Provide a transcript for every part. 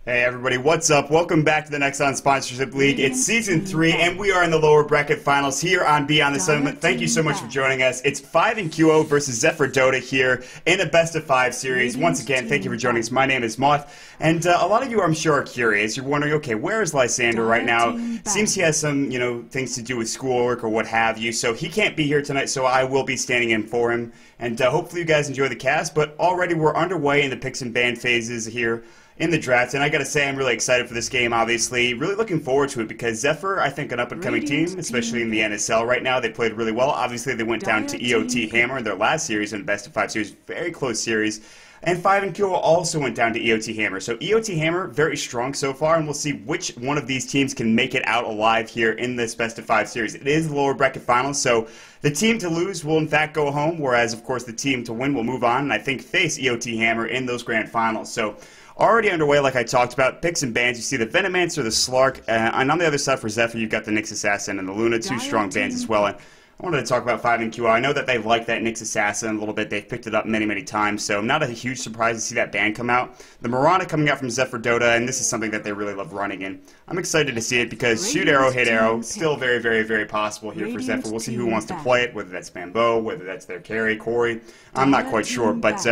Hey everybody, what's up? Welcome back to the Next On Sponsorship League. It's Season 3, and we are in the lower bracket finals here on Beyond the Sun. Thank you so much for joining us. It's 5 and QO versus Zephyr Dota here in a best-of-5 series. Once again, thank you for joining us. My name is Moth, and a lot of you, I'm sure, are curious. You're wondering, okay, where is Lysander right now? Seems he has some, things to do with schoolwork or what have you, so he can't be here tonight, so I will be standing in for him. And hopefully you guys enjoy the cast, but already we're underway in the picks and ban phases here in the draft, and I gotta say I'm really excited for this game, obviously. Really looking forward to it because Zephyr, I think, an up-and-coming team, especially in the NSL right now. They played really well. Obviously, they went down to EOT Hammer in their last series in the best-of-5 series. Very close series. And 5 and QO also went down to EOT Hammer. So EOT Hammer, very strong so far, and we'll see which one of these teams can make it out alive here in this best-of-5 series. It is the lower bracket finals, so the team to lose will in fact go home, whereas, of course, the team to win will move on and I think face EOT Hammer in those grand finals. So already underway, like I talked about, picks and bans. You see the Venomancer, the Slark, and on the other side for Zephyr, you've got the Nyx Assassin and the Luna, two strong bans as well. And I wanted to talk about 5 and QO. I know that they like that Nyx Assassin a little bit. They've picked it up many, many times, so not a huge surprise to see that ban come out. The Mirana coming out from Zephyr Dota, and this is something that they really love running, and I'm excited to see it because shoot arrow, hit arrow, still very, very, very possible here for Zephyr. We'll see who wants to play it, whether that's Bambo, whether that's their carry, Corey. I'm not quite sure, but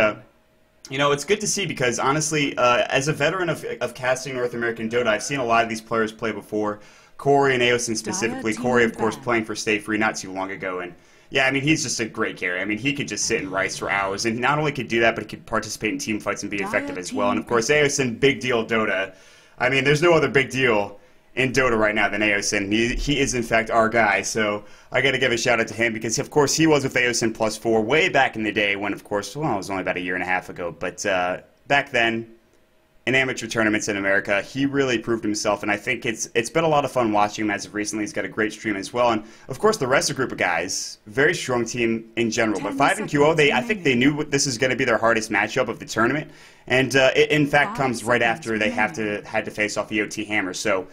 it's good to see because, honestly, as a veteran of casting North American Dota, I've seen a lot of these players play before. Corey and Aosin specifically. Corey, of course, playing for Stay Free not too long ago. And, yeah, I mean, he's just a great carry. I mean, he could just sit and rice for hours. And not only could do that, but he could participate in team fights and be effective as well. And, of course, Aosin, big deal Dota. I mean, there's no other big deal in Dota right now than Aosin. He is, in fact, our guy. So I got to give a shout-out to him because, of course, he was with Aosin +4 way back in the day when, of course, well, it was only about a year and a half ago. But back then, in amateur tournaments in America, he really proved himself, and I think it's been a lot of fun watching him as of recently. He's got a great stream as well, and of course the rest of the group of guys, very strong team in general. But 5 and QO, I think they knew this is going to be their hardest matchup of the tournament, and it in fact comes right after they had to face off EOT Hammer. So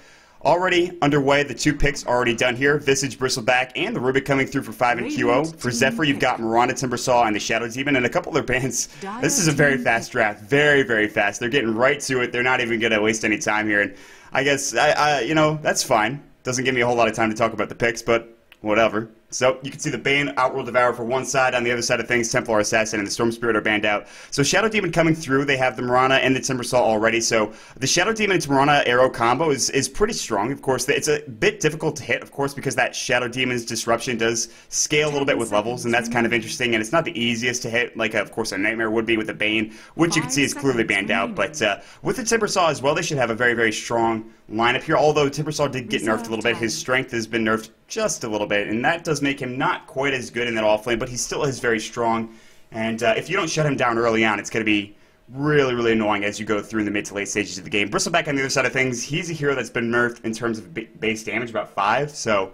already underway, the two picks already done here. Visage, Bristleback, and the Rubik coming through for 5 and QO. For Zephyr, you've got Mirana, Timbersaw, and the Shadow Demon, and a couple of their bands. This is a very fast draft. Very, very fast. They're getting right to it. They're not even going to waste any time here. And I guess, that's fine. Doesn't give me a whole lot of time to talk about the picks, but whatever. So you can see the Bane, Outworld Devourer for one side. On the other side of things, Templar Assassin and the Storm Spirit are banned out. So Shadow Demon coming through. They have the Mirana and the Timbersaw already. So the Shadow Demon to Mirana arrow combo is pretty strong. Of course, it's a bit difficult to hit, of course, because that Shadow Demon's disruption does scale a little bit with levels, and that's kind of interesting. And it's not the easiest to hit, like, of course, a Nightmare would be with the Bane, which you can see is clearly banned out. But with the Timbersaw as well, they should have a very, very strong lineup here. Although Timbersaw did get nerfed a little bit. His strength has been nerfed just a little bit, and that does make him not quite as good in that offlane, but he still is very strong. And if you don't shut him down early on, it's going to be really, really annoying as you go through in the mid to late stages of the game. Bristleback on the other side of things, he's a hero that's been nerfed in terms of base damage, about 5. So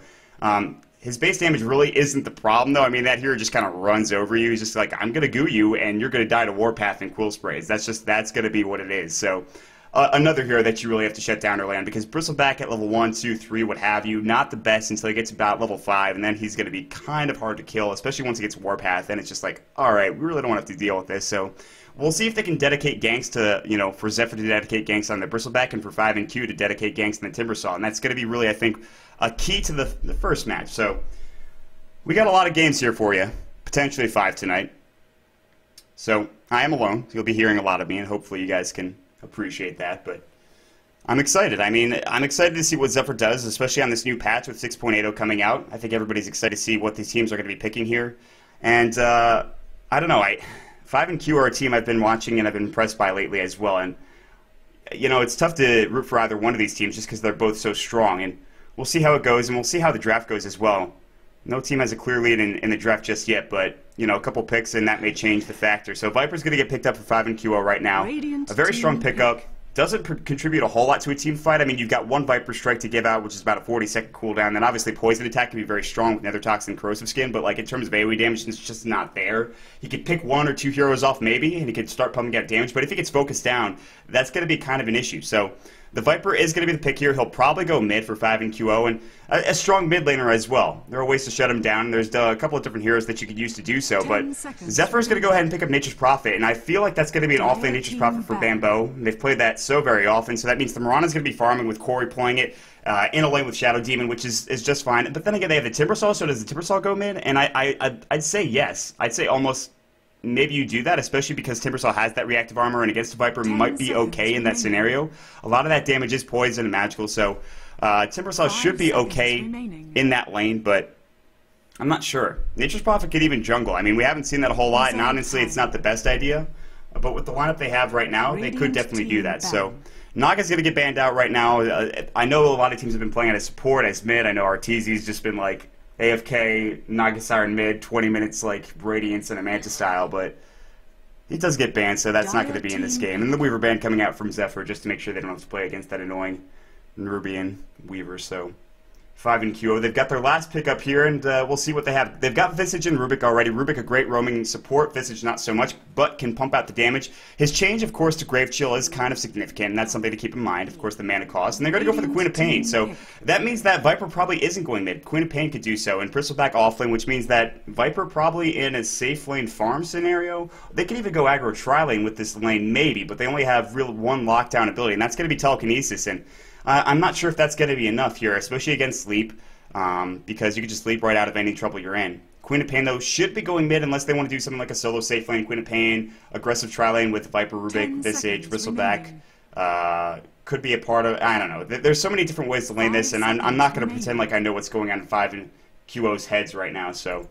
his base damage really isn't the problem, though. I mean, that hero just kind of runs over you. He's just like, I'm going to goo you, and you're going to die to Warpath and Quill Sprays. That's going to be what it is. So another hero that you really have to shut down early on, because Bristleback at level 1, 2, 3, what have you, not the best until he gets about level 5, and then he's going to be kind of hard to kill, especially once he gets Warpath, and it's just like, alright, we really don't have to deal with this. So we'll see if they can dedicate ganks to, for Zephyr to dedicate ganks on the Bristleback, and for 5 and Q to dedicate ganks on the Timbersaw, and that's going to be really, I think, a key to the first match. So we got a lot of games here for you, potentially 5 tonight. So I am alone, so you'll be hearing a lot of me, and hopefully you guys can appreciate that, but I'm excited. I mean, I'm excited to see what Zephyr does, especially on this new patch with 6.80 coming out. I think everybody's excited to see what these teams are going to be picking here. And I don't know, 5 and Q are a team I've been watching and I've been impressed by lately as well. And it's tough to root for either one of these teams just because they're both so strong. And we'll see how it goes, and we'll see how the draft goes as well. No team has a clear lead in the draft just yet, but a couple picks and that may change the factor. So Viper's going to get picked up for 5 and QO right now. A very strong pickup. Doesn't contribute a whole lot to a team fight. I mean, you've got one Viper Strike to give out, which is about a 40-second cooldown. Then obviously Poison Attack can be very strong with Nether Toxin and Corrosive Skin, but like in terms of AoE damage, it's just not there. He could pick 1 or 2 heroes off maybe, and he could start pumping out damage, but if he gets focused down, that's going to be kind of an issue. So The Viper is going to be the pick here. He'll probably go mid for 5 and QO, and a strong mid laner as well. There are ways to shut him down. There's a couple of different heroes that you could use to do so, but Zephyr is going to go ahead and pick up Nature's Prophet, and I feel like that's going to be an off-lane Nature's Prophet for Bambo. They've played that so very often, so that means the Mirana's going to be farming with Corey playing it in a lane with Shadow Demon, which is just fine. But then again, they have the Timbersaw, so does the Timbersaw go mid? And I'd say yes. I'd say almost maybe you do that, especially because Timbersaw has that reactive armor, and against the Viper might be okay in that scenario. A lot of that damage is poison and magical, so Timbersaw should be okay in that lane, but I'm not sure. Nature's Prophet could even jungle. I mean, we haven't seen that a whole lot, and honestly, it's not the best idea. But with the lineup they have right now, they could definitely do that. So Naga's going to get banned out right now. I know a lot of teams have been playing as support, as mid. I know Arteezy's just been like AFK, Naga Siren mid, 20 minutes like Radiance and a Manta style, but he does get banned, so that's not going to be in this game. And the Weaver ban coming out from Zephyr just to make sure they don't have to play against that annoying Nubian Weaver, so 5 and QO. They've got their last pick up here, and we'll see what they have. They've got Visage and Rubik already. Rubik a great roaming support, Visage not so much, but can pump out the damage. His change, of course, to Grave Chill is kind of significant, and that's something to keep in mind, of course, the mana cost. And they're going to go for the Queen of Pain, so that means that Viper probably isn't going mid. Queen of Pain could do so, and Bristleback offlane, which means that Viper probably in a safe lane farm scenario, they could even go aggro tri-lane with this lane, maybe, but they only have one lockdown ability, and that's going to be Telekinesis, and I'm not sure if that's going to be enough here, especially against Sleep. Because you could just sleep right out of any trouble you're in. Queen of Pain, though, should be going mid unless they want to do something like a solo safe lane, Queen of Pain, aggressive tri-lane with Viper, Rubik, Visage, Bristleback. Could be a part of, I don't know. There's so many different ways to lane this, and I'm not going to pretend like I know what's going on in 5 and QO's heads right now, so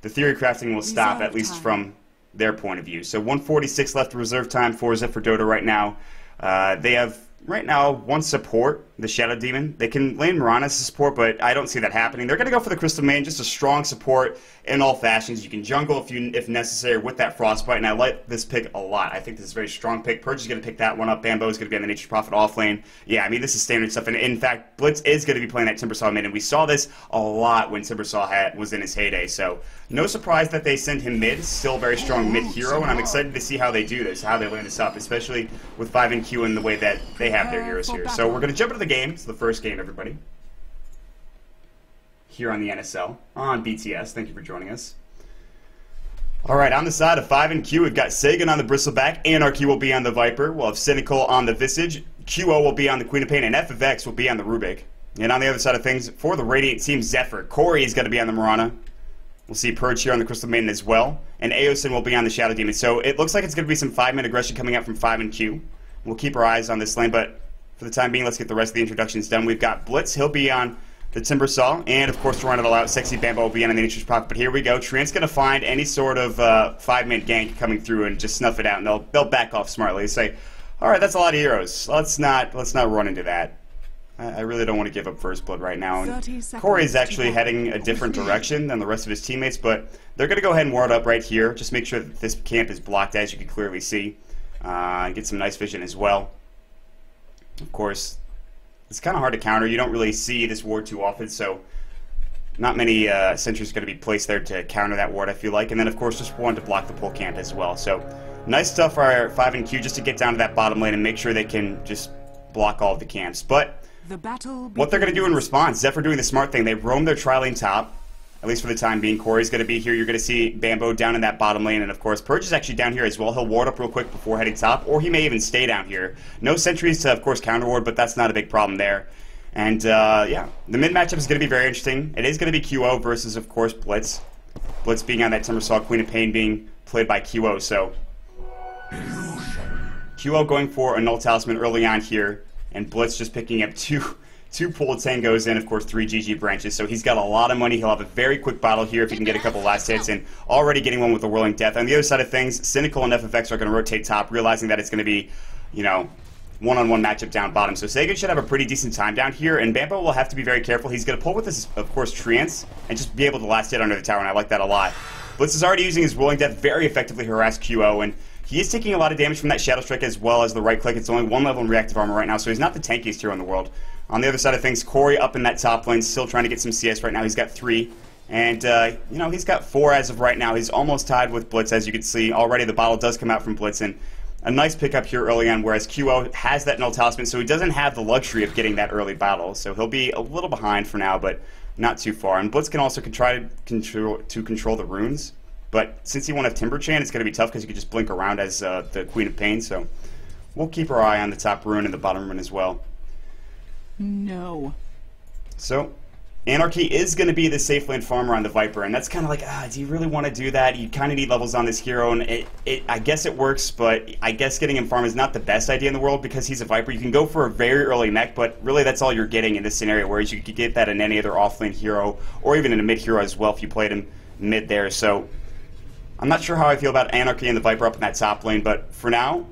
the theory crafting will stop, at least from their point of view. So 146 left reserve time for Zephyr Dota right now. They have right now one support, the Shadow Demon. They can lane Mirana as a support, but I don't see that happening. They're going to go for the Crystal Main, just a strong support in all fashions. You can jungle if necessary with that Frostbite, and I like this pick a lot. I think this is a very strong pick. Purge is going to pick that one up. Bambo is going to be on the Nature's Prophet off lane. Yeah, I mean, this is standard stuff. And in fact, Blitz is going to be playing that Timbersaw mid, and we saw this a lot when Timbersaw was in his heyday. So no surprise that they send him mid. Still a very strong mid hero, and I'm excited to see how they do this, how they land this up, especially with 5 and Q in the way that they have their heroes here. So we're going to jump into the game. It's the first game, everybody. Here on the NSL, on BTS. Thank you for joining us. Alright, on the side of 5 and Q, we've got Sagan on the Bristleback, Anarchy will be on the Viper, we'll have Cynical on the Visage, QO will be on the Queen of Pain, and FFX will be on the Rubik. And on the other side of things, for the Radiant team, Zephyr, Corey is going to be on the Mirana. We'll see Purge here on the Crystal Maiden as well, and Aosin will be on the Shadow Demon. So it looks like it's going to be some 5-man aggression coming out from 5 and Q. We'll keep our eyes on this lane, but for the time being, let's get the rest of the introductions done. We've got Blitz, he'll be on the Timbersaw, and of course to run it all out, Sexy Bambo will be on the Nature's Prophet. But here we go, Trent's going to find any sort of 5-man gank coming through and just snuff it out, and they'll back off smartly. They say, alright, that's a lot of heroes. Let's not run into that. I really don't want to give up first blood right now. And Corey is actually heading a different direction than the rest of his teammates, but they're going to go ahead and ward up right here. Just make sure that this camp is blocked, as you can clearly see. And get some nice vision as well. Of course, it's kind of hard to counter. You don't really see this ward too often, so not many sentries are going to be placed there to counter that ward, I feel like. And then, of course, just one to block the pull camp as well. So nice stuff for our 5 and Q just to get down to that bottom lane and make sure they can just block all of the camps. But what they're going to do in response, Zephyr doing the smart thing. They roam their tri-lane top, at least for the time being. Corey's going to be here. You're going to see Bambo down in that bottom lane. And, of course, Purge is actually down here as well. He'll ward up real quick before heading top, or he may even stay down here. No sentries to, of course, counter ward, but that's not a big problem there. And, yeah, the mid matchup is going to be very interesting. It is going to be QO versus, of course, Blitz. Blitz being on that Timbersaw, Queen of Pain being played by QO. So QO going for a Null Talisman early on here, and Blitz just picking up two pull tangos and, of course, 3 GG branches. So he's got a lot of money. He'll have a very quick battle here if he can get a couple last hits, and already getting one with the Whirling Death. On the other side of things, Cynical and FFX are going to rotate top, realizing that it's going to be, you know, one-on-one matchup down bottom. So Sagan should have a pretty decent time down here, and Bambo will have to be very careful. He's going to pull with this, of course, Treants, and just be able to last hit under the tower, and I like that a lot. Blitz is already using his Whirling Death very effectively to harass QO, and he is taking a lot of damage from that Shadow Strike as well as the right click. It's only 1 level in reactive armor right now, so he's not the tankiest hero in the world. On the other side of things, Corey up in that top lane, still trying to get some CS right now. He's got 3, and, you know, he's got 4 as of right now. He's almost tied with Blitz, as you can see. Already the bottle does come out from Blitz, and a nice pickup here early on, whereas QO has that null talisman, so he doesn't have the luxury of getting that early battle. So he'll be a little behind for now, but not too far. And Blitz can also try to control the runes, but since he won't have Timber Chain, it's going to be tough because he can just blink around as the Queen of Pain. So we'll keep our eye on the top rune and the bottom rune as well. No. So Anarchy is going to be the safe lane farmer on the Viper, and that's kind of like, do you really want to do that? You kind of need levels on this hero, and I guess it works, but I guess getting him farm is not the best idea in the world because he's a Viper. You can go for a very early mech, but really that's all you're getting in this scenario, whereas you could get that in any other offlane hero, or even in a mid hero as well if you played him mid there. So I'm not sure how I feel about Anarchy and the Viper up in that top lane, but for now,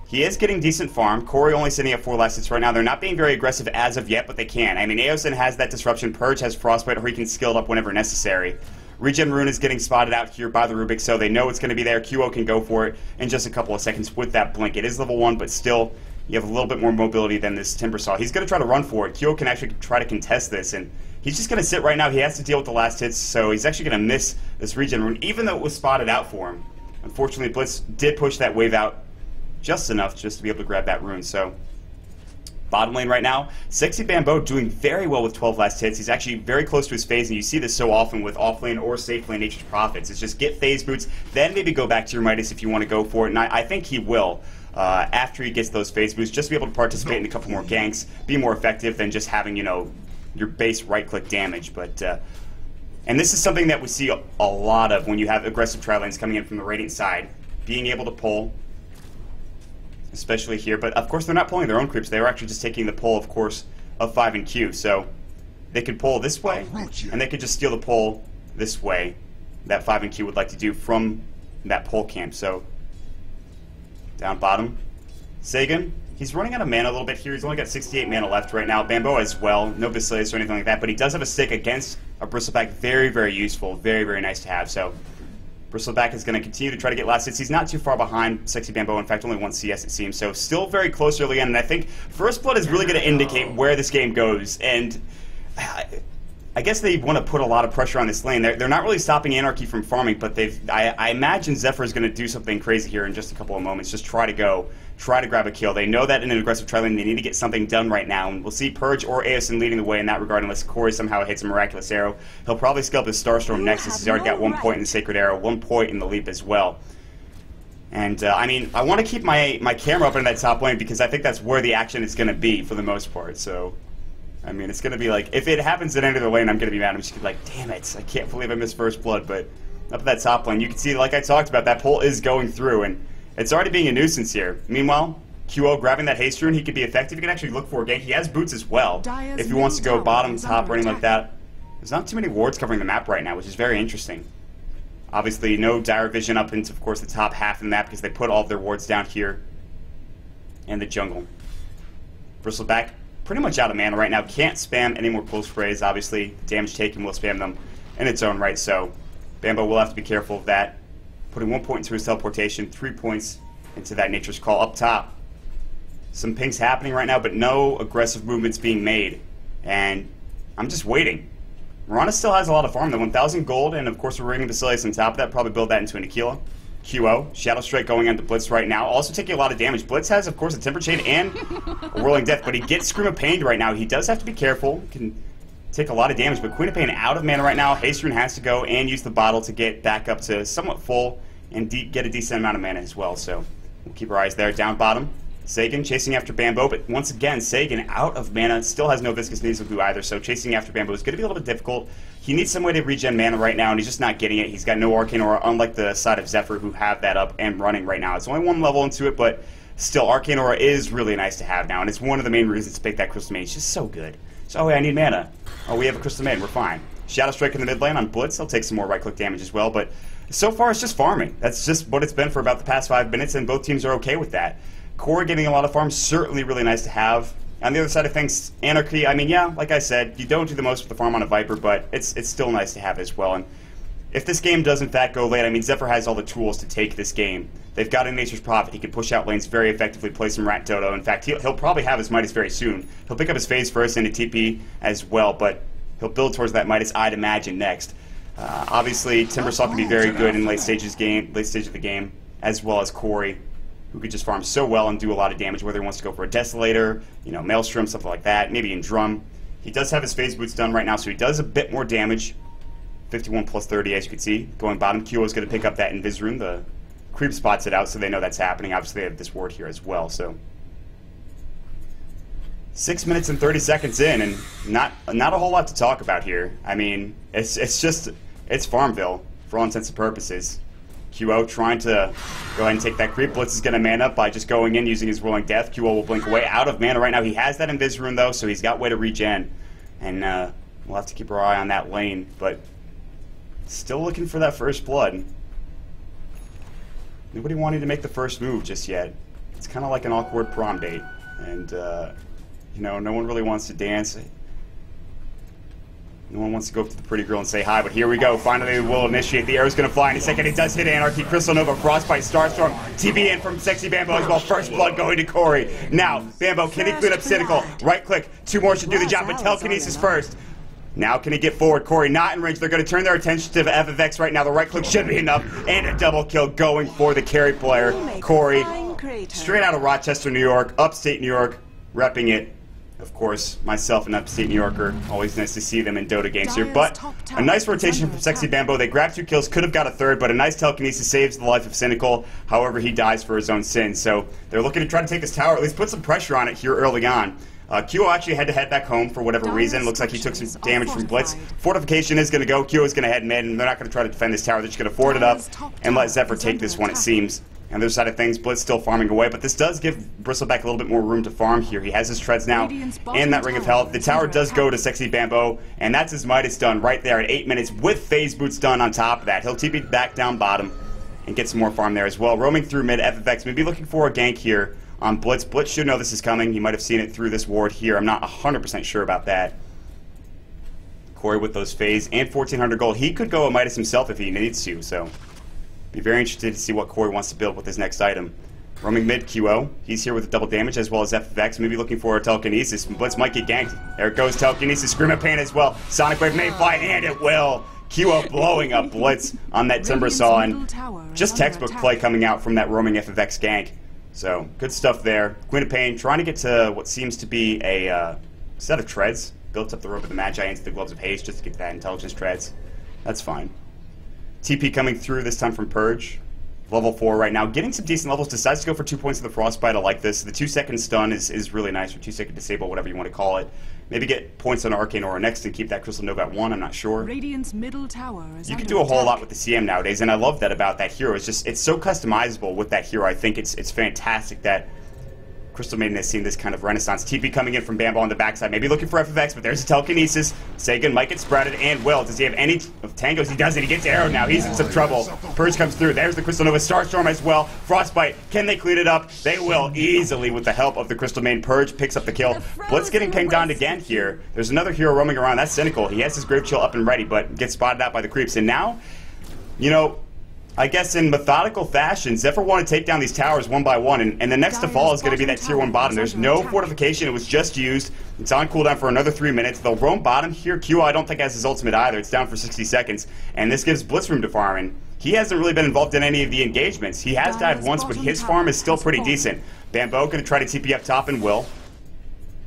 he is getting decent farm. Corey only sitting at 4 last hits right now. They're not being very aggressive as of yet, but they can. I mean, Aosin has that disruption. Purge has Frostbite, or he can skill it up whenever necessary. Regen Rune is getting spotted out here by the Rubik, so they know it's going to be there. QO can go for it in just a couple of seconds with that blink. It is level 1, but still, you have a little bit more mobility than this Timbersaw. He's going to try to run for it. QO can actually try to contest this, and he's just going to sit right now. He has to deal with the last hits, so he's actually going to miss this Regen Rune, even though it was spotted out for him. Unfortunately, Blitz did push that wave out just enough just to be able to grab that rune. So bottom lane right now, Sexy Bamboo doing very well with 12 last hits. He's actually very close to his phase, and you see this so often with offlane or safe lane Nature's Prophets. It's just get phase boots, then maybe go back to your Midas if you want to go for it, and I think he will after he gets those phase boots, just to be able to participate in a couple more ganks, be more effective than just having, you know, your base right-click damage. But and this is something that we see a lot of when you have aggressive tri-lanes coming in from the Radiant side, being able to pull, especially here, but of course they're not pulling their own creeps. They were actually just taking the pull, of course, of 5 and Q. So they could pull this way, and they could just steal the pull this way that 5 and Q would like to do from that pull camp. So down bottom, Sagan, he's running out of mana a little bit here. He's only got 68 mana left right now. Bamboo as well, no Basilius or anything like that, but he does have a stick against a Bristleback. Very, very useful, very, very nice to have. So Bristleback is going to continue to try to get last hits. He's not too far behind Sexy Bamboo. In fact, only 1 CS it seems. So still very close early on. And I think First Blood is really going to indicate where this game goes. And I guess they want to put a lot of pressure on this lane. They're not really stopping Anarchy from farming, but I imagine Zephyr is going to do something crazy here in just a couple of moments. Just try to grab a kill. They know that in an aggressive tri-lane they need to get something done right now, and we'll see Purge or Aosin leading the way in that regard unless Corey somehow hits a miraculous arrow. He'll probably scale up his Starstorm next since he's already got 1 point in the Sacred Arrow, 1 point in the Leap as well. And, I mean, I want to keep my camera up in that top lane because I think that's where the action is going to be for the most part, so I mean, it's going to be like, if it happens at any other lane, I'm going to be mad. I'm just going to be like, damn it, I can't believe I missed First Blood. But up at that top lane, you can see, like I talked about, that pull is going through, and it's already being a nuisance here. Meanwhile, QO grabbing that haste rune, he could be effective. He can actually look for a gank. He has boots as well, if he wants to go bottom, top, or anything like that. There's not too many wards covering the map right now, which is very interesting. Obviously, no dire vision up into, of course, the top half of the map because they put all of their wards down here in the jungle. Bristleback pretty much out of mana right now. Can't spam any more close sprays. Obviously, damage taken will spam them in its own right, so Bambo will have to be careful of that. Putting 1 point into his teleportation, 3 points into that Nature's Call up top. Some pings happening right now, but no aggressive movements being made. And I'm just waiting. Mirana still has a lot of farm, the 1,000 gold, and of course we're raiding Basilius on top of that. Probably build that into an Aquila. QO, Shadow Strike going onto Blitz right now, also taking a lot of damage. Blitz has, of course, a Temper Chain and a Whirling Death, but he gets Scream of Pain right now. He does have to be careful. Can take a lot of damage, but Queen of Pain out of mana right now. Haste Rune has to go and use the bottle to get back up to somewhat full and get a decent amount of mana as well. So we'll keep our eyes there. Down bottom, Sagan chasing after Bamboo, but once again, Sagan out of mana, still has no Viscous Nasal Goo either, so chasing after Bamboo is going to be a little bit difficult. He needs some way to regen mana right now, and he's just not getting it. He's got no Arcane Aura, unlike the side of Zephyr, who have that up and running right now. It's only 1 level into it, but still, Arcane Aura is really nice to have now, and it's one of the main reasons to pick that Crystal Maid. It's just so good. So, oh, wait, I need mana. Oh, we have a Crystal Maid. We're fine. Shadow Strike in the mid lane on Blitz. I'll take some more right-click damage as well, but so far it's just farming. That's just what it's been for about the past 5 minutes, and both teams are okay with that. Core getting a lot of farm, certainly really nice to have. On the other side of things, Anarchy, I mean, yeah, like I said, you don't do the most with the farm on a Viper, but it's still nice to have as well. And if this game does in fact go late, I mean, Zephyr has all the tools to take this game. They've got a Nature's Prophet. He can push out lanes very effectively, play some Rat Dodo. In fact, he'll probably have his Midas very soon. He'll pick up his phase first and a TP as well, but he'll build towards that Midas, I'd imagine, next. Obviously, Timbersaw can be very good in late stage of the game, as well as Corey, who could just farm so well and do a lot of damage, whether he wants to go for a Desolator, you know, Maelstrom, something like that, maybe in Drum. He does have his phase boots done right now, so he does a bit more damage. 51 plus 30, as you can see. Going bottom, QO is going to pick up that Invis Rune. The creep spots it out, so they know that's happening. Obviously, they have this ward here as well, so 6 minutes and 30 seconds in, and not a whole lot to talk about here. I mean, it's Farmville for all intents and purposes. QO trying to go ahead and take that creep. Blitz is going to man up by just going in using his Rolling Death. QO will blink away out of mana right now. He has that Invis Rune though, so he's got way to regen, and we'll have to keep our eye on that lane. But still looking for that first blood. Nobody wanting to make the first move just yet. It's kind of like an awkward prom date, and you know, no one really wants to dance. No one wants to go up to the pretty girl and say hi, but here we go. Finally, we'll initiate. The arrow's going to fly in a second. It does hit Anarchy. Crystal Nova, Frostbite, Starstorm, TB in from Sexy Bambo as well. First blood going to Corey. Now, Bambo, can he clean up Cynical? Right click. Two more should do the job, but Telekinesis first. Now can he get forward? Corey not in range. They're going to turn their attention to the FFX right now. The right click should be enough. And a double kill going for the carry player, Corey. Straight out of Rochester, New York, upstate New York, repping it. Of course, myself an upstate New Yorker. Always nice to see them in Dota games here. But a nice rotation from Sexy Bambo. They grab 2 kills, could have got a third, but a nice telekinesis saves the life of Cynical. However, he dies for his own sins. So they're looking to try to take this tower, at least put some pressure on it here early on. QO actually had to head back home for whatever reason. Looks like he took some damage from Blitz. Fortification is going to go. QO is going to head mid, and they're not going to try to defend this tower. They're just going to fort it up and let Zephyr take this one, it seems. On the other side of things, Blitz still farming away, but this does give Bristleback a little bit more room to farm here. He has his treads now and that Ring of Health. The tower does go to Sexy Bambo, and that's his Midas done right there at 8 minutes with phase boots done on top of that. He'll TP back down bottom and get some more farm there as well. Roaming through mid, FFX maybe looking for a gank here on Blitz. Blitz should know this is coming. He might have seen it through this ward here. I'm not 100% sure about that. Corey with those phase and 1,400 gold. He could go a Midas himself if he needs to, so be very interested to see what Corey wants to build with his next item. Roaming mid, QO. He's here with the double damage as well as FFX. Maybe looking for a Telekinesis. Blitz might get ganked. There it goes, Telekinesis. Scream of Pain as well. Sonic Wave may fly, and it will. QO blowing up Blitz on that Timber Saw, and just textbook play coming out from that roaming FFX gank. So, good stuff there. Queen of Pain trying to get to what seems to be a set of treads. Built up the Robe of the Magi into the Gloves of Haste just to get that intelligence treads. That's fine. TP coming through this time from Purge. Level 4 right now. Getting some decent levels. Decides to go for 2 points of the Frostbite. I like this. The 2-second stun is really nice, or 2-second disable, whatever you want to call it. Maybe get points on Arcane Aura next and keep that Crystal Nova at 1. I'm not sure. Radiant's middle tower is you can do a whole lot with the CM nowadays, and I love that about that hero. It's so customizable with that hero. I think it's fantastic that Crystal Maiden has seen this kind of renaissance. TP coming in from Bambo on the backside. Maybe looking for FFX, but there's a Telekinesis. Sagan might get sprouted and will. Does he have any of Tangos? He doesn't. He gets arrowed now. He's in some trouble. Purge comes through. There's the Crystal Nova. Starstorm as well. Frostbite. Can they clean it up? They will easily with the help of the Crystal Maiden. Purge picks up the kill. Blitz getting pinged on again here. There's another hero roaming around. That's Cynical. He has his Grave Chill up and ready, but gets spotted out by the creeps. And now, you know, I guess in methodical fashion, Zephyr want to take down these towers one by one, and the next to fall is going to be that tier 1 bottom. There's no fortification. It was just used. It's on cooldown for another 3 minutes. They'll roam bottom here. QO I don't think has his ultimate either. It's down for 60 seconds, and this gives Blitz room to farm, and he hasn't really been involved in any of the engagements. He has died once, but his farm is still pretty decent. Bambo going to try to TP up top and will.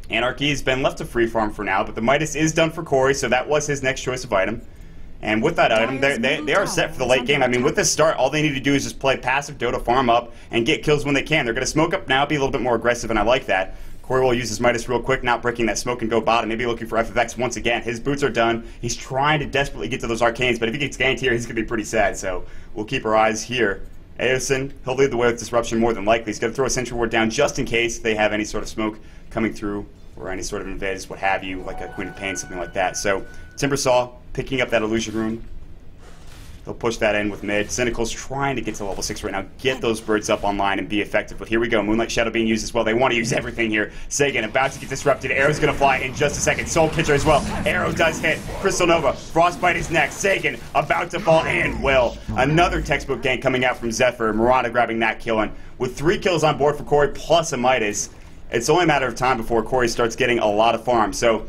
Anarchy has been left to free farm for now, but the Midas is done for Corey, so that was his next choice of item. And with that item, they are set for the late game. I mean, with this start, all they need to do is just play passive Dota, farm up, and get kills when they can. They're going to smoke up now, be a little bit more aggressive, and I like that. Corey will use his Midas real quick, not breaking that smoke and go bottom. Maybe looking for FFX once again. His boots are done. He's trying to desperately get to those arcanes, but if he gets ganked here, he's going to be pretty sad. So we'll keep our eyes here. Aosin, he'll lead the way with Disruption more than likely. He's going to throw a Sentry Ward down just in case they have any sort of smoke coming through, or any sort of invis, what have you, like a Queen of Pain, something like that. So Timber Saw picking up that Illusion Rune. He'll push that in with mid. Cynical's trying to get to level 6 right now. Get those birds up online and be effective. But here we go. Moonlight Shadow being used as well. They want to use everything here. Sagan about to get disrupted. Arrow's going to fly in just a second. Soul Catcher as well. Arrow does hit. Crystal Nova. Frostbite is next. Sagan about to fall and will. Another textbook gank coming out from Zephyr. Murata grabbing that kill. And with 3 kills on board for Corey plus a Midas, it's only a matter of time before Corey starts getting a lot of farm. So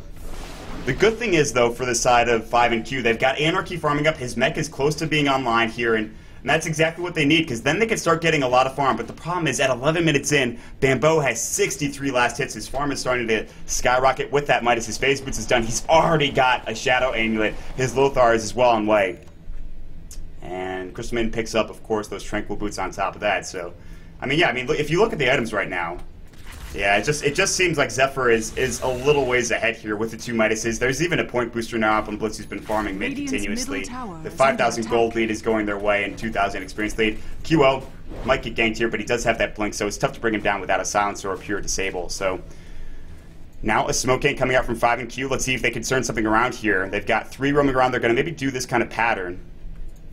the good thing is, though, for the side of 5 and Q, they've got Anarchy farming up. His mech is close to being online here, and And that's exactly what they need, because then they can start getting a lot of farm. But the problem is, at 11 minutes in, Bambo has 63 last hits. His farm is starting to skyrocket with that Midas. His phase boots is done. He's already got a Shadow Amulet. His Lothar is as well on way. And Crystalman picks up, of course, those Tranquil Boots on top of that. So, I mean, if you look at the items right now, yeah, it just seems like Zephyr is a little ways ahead here with the 2 Midases. There's even a point booster now up on Blitz, who's been farming mid continuously. The 5,000 gold lead is going their way and 2,000 experience lead. QO might get ganked here, but he does have that blink, so it's tough to bring him down without a silencer or a pure disable. So now a smoke ink coming out from 5 and Q. Let's see if they can turn something around here. They've got 3 roaming around. They're going to maybe do this kind of pattern,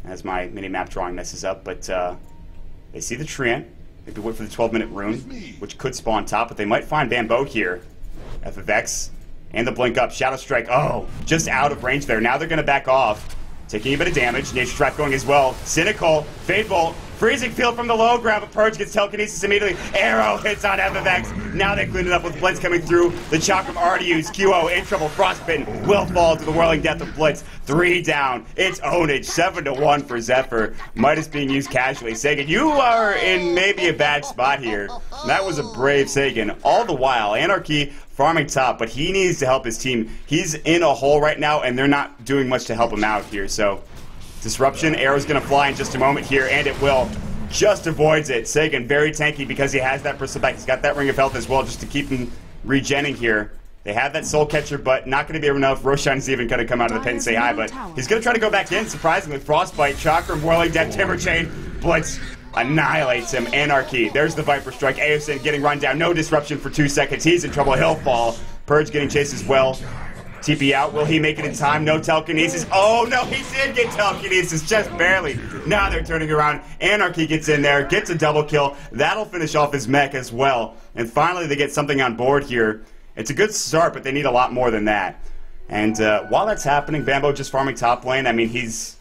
as my mini-map drawing messes up, but they see the Treant. Maybe wait for the 12-minute rune, which could spawn top, but they might find Bambo here. FFX and the blink up. Shadow Strike, oh, just out of range there. Now they're going to back off, taking a bit of damage. Nature Trap going as well. Cynical, Fade Bolt, Freezing Field from the low ground, but Purge gets telekinesis immediately. Arrow hits on FFX. Now they clean it up with Blitz coming through. The Chakram already used. QO in trouble. Frostbitten will fall to the whirling death of Blitz. 3 down. It's ownage. 7-1 for Zephyr. Midas being used casually. Sagan, you are in maybe a bad spot here. That was a brave Sagan. All the while, Anarchy farming top, but he needs to help his team. He's in a hole right now, and they're not doing much to help him out here, so disruption. Arrow's going to fly in just a moment here, and it will. Just avoids it. Sagan, very tanky because he has that Bristle back. He's got that Ring of Health as well just to keep him regenning here. They have that Soul Catcher, but not going to be enough. Roshan's even going to come out of the pit and say hi, but he's going to try to go back in, surprisingly. Frostbite, Chakram, Whirling Death, Timber Chain, Blitz annihilates him. Anarchy. There's the Viper Strike. Aosin getting run down. No disruption for 2 seconds. He's in trouble. He'll fall. Purge getting chased as well. TP out. Will he make it in time? No telekinesis. Oh, no, he did get telekinesis, just barely. Now they're turning around. Anarchy gets in there, gets a double kill. That'll finish off his mech as well. And finally, they get something on board here. It's a good start, but they need a lot more than that. And while that's happening, Bambo just farming top lane. I mean, he's,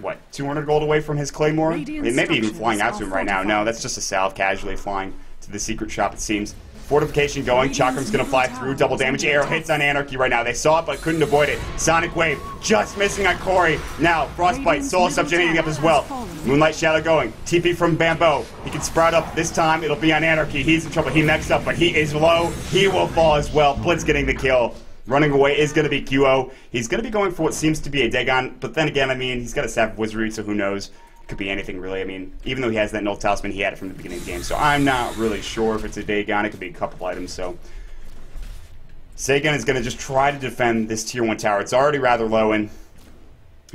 what, 200 gold away from his Claymore? I mean, maybe even flying out to him right now. No, that's just a salve casually flying to the secret shop, it seems. Fortification going. Chakram's going to fly through. Double damage. Arrow hits on Anarchy right now. They saw it, but couldn't avoid it. Sonic Wave just missing on Corey. Now, Frostbite, Soul Assumption eating up as well. Moonlight Shadow going. TP from Bambo. He can sprout up. This time, it'll be on Anarchy. He's in trouble. He mexed up, but he is low. He will fall as well. Blitz getting the kill. Running away is going to be QO. He's going to be going for what seems to be a Dagon, but then again, I mean, he's got a Staff of Wizardry, so who knows? Could be anything, really. I mean, even though he has that Null Talisman, he had it from the beginning of the game, so I'm not really sure if it's a Dagon. It could be a couple items, so Sagan is going to just try to defend this Tier 1 tower. It's already rather low, and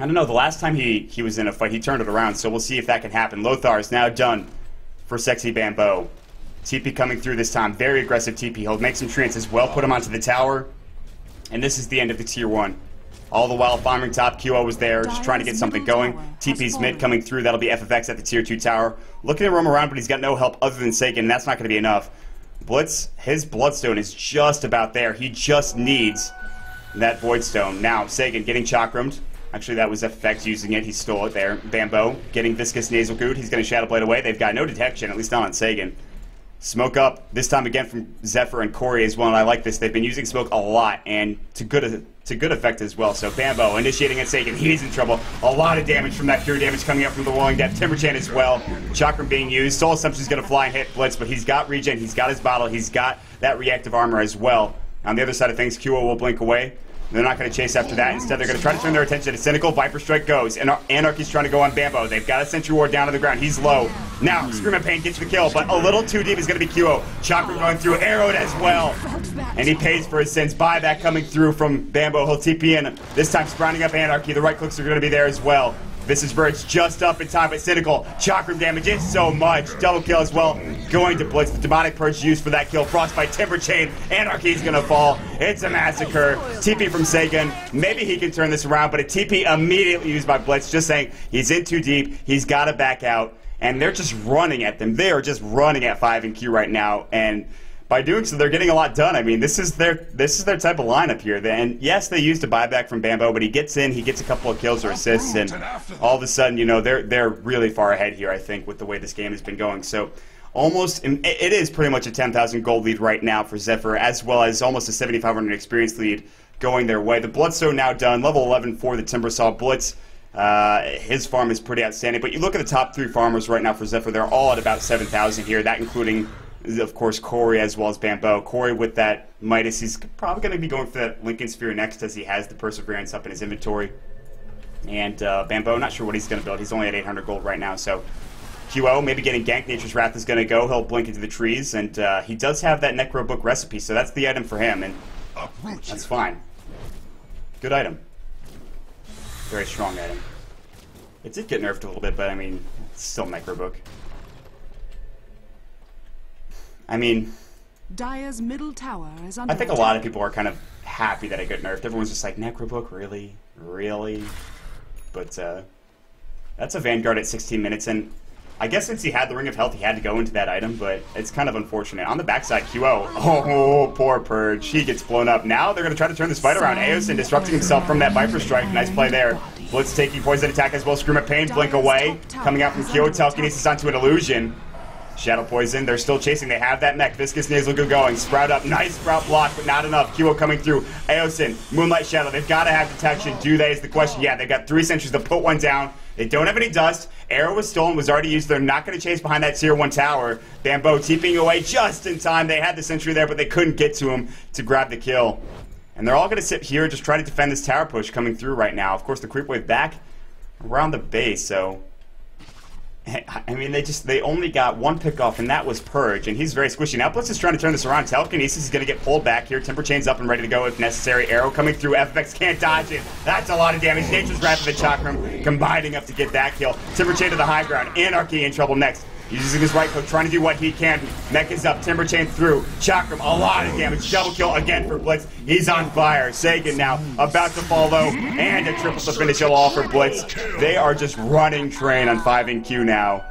I don't know, the last time he was in a fight, he turned it around, so we'll see if that can happen. Lothar is now done for Sexy Bambo. TP coming through this time. Very aggressive TP. He'll make some treants as well, put him onto the tower, and this is the end of the Tier 1. All the while, farming top, QO was there, just trying to get something going. TP's mid coming through, that'll be FFX at the Tier 2 tower. Looking to roam around, but he's got no help other than Sagan, and that's not going to be enough. Blitz, his Bloodstone is just about there. He just needs that Voidstone. Now, Sagan getting Chakrammed. Actually, that was FFX using it. He stole it there. Bambo getting Viscous Nasal Goot. He's going to Shadow Blade away. They've got no detection, at least not on Sagan. Smoke up, this time again from Zephyr and Corey as well, and I like this. They've been using smoke a lot, and to good effect as well. So Bambo initiating at Sagan. He's in trouble. A lot of damage from that pure damage coming up from the Whirling Death. Timberchan as well. Chakram being used. Soul Assumption's going to fly and hit Blitz, but he's got regen. He's got his bottle. He's got that reactive armor as well. On the other side of things, QO will blink away. They're not going to chase after that. Instead, they're going to try to turn their attention to Cynical. Viper Strike goes. And Anarchy's trying to go on Bambo. They've got a Sentry Ward down to the ground. He's low. Now, Scream of Pain gets the kill, but a little too deep is going to be QO. Chakra going through. Arrowed as well. And he pays for his sins. Buyback coming through from Bambo. He'll TP in. This time, sprouting up Anarchy. The right clicks are going to be there as well. Visage Verge just up in time, but Cynical. Chakram damage is so much. Double kill as well. Going to Blitz. The Demonic Purge used for that kill. Frostbite, Timber Chain. Anarchy's going to fall. It's a massacre. TP from Sagan. Maybe he can turn this around, but a TP immediately used by Blitz. Just saying he's in too deep. He's got to back out. And they're just running at them. They are just running at 5 and Q right now. And by doing so, they're getting a lot done. I mean, this is their type of lineup here. And yes, they used a buyback from Bambo, but he gets in, he gets a couple of kills or assists, and all of a sudden, you know, they're really far ahead here, I think, with the way this game has been going. So almost, it is pretty much a 10,000 gold lead right now for Zephyr, as well as almost a 7,500 experience lead going their way. The Bloodstone now done, level 11 for the Timbersaw. Blitz His farm is pretty outstanding. But you look at the top 3 farmers right now for Zephyr, they're all at about 7,000 here, that including, of course, Corey as well as Bambo. Corey with that Midas, he's probably going to be going for that Lincoln Sphere next as he has the Perseverance up in his inventory. And Bambo, not sure what he's going to build. He's only at 800 gold right now, so QO, maybe getting ganked. Nature's Wrath is going to go. He'll blink into the trees, and he does have that Necro Book recipe, so that's the item for him, and that's fine. Good item. Very strong item. It did get nerfed a little bit, but I mean, it's still Necro Book. I mean, Dire's middle tower is under I think a lot of people are kind of happy that it got nerfed. Everyone's just like, Necro Book, really? Really? But that's a Vanguard at 16 minutes, and I guess since he had the Ring of Health, he had to go into that item, but it's kind of unfortunate. On the backside, QO. Oh, poor Purge. He gets blown up. Now they're going to try to turn this fight around. Eosin disrupting himself from that Viper Strike. Nice play there. Blitz taking poison attack as well. Scream of Pain, blink away. Coming out from QO. Telekinesis onto an illusion. Shadow Poison, they're still chasing. They have that mech. Viscous Nasal Goo going. Sprout up. Nice Sprout block, but not enough. QO coming through. Eosin, Moonlight Shadow. They've got to have detection. Do they is the question. Yeah, they've got 3 sentries to put one down. They don't have any dust. Arrow was stolen, was already used. They're not going to chase behind that tier 1 tower. Bambo TPing away just in time. They had the sentry there, but they couldn't get to him to grab the kill. And they're all going to sit here, just try to defend this tower push coming through right now. Of course, the creep wave back around the base, so I mean, they only got 1 pickoff, and that was Purge, and he's very squishy. Now Blitz is trying to turn this around. Telekinesis is going to get pulled back here. Temper Chain's up and ready to go if necessary. Arrow coming through. FFX can't dodge it. That's a lot of damage. Nature's Wrath of the Chakram combining up to get that kill. Temper Chain to the high ground. Anarchy in trouble next. Using his right hook, trying to do what he can. Mech is up, Timber Chain through. Chakram, a lot of damage. Double kill again for Blitz. He's on fire. Sagan now about to fall low. And a triple to finish it all for Blitz. They are just running train on 5 and Q now.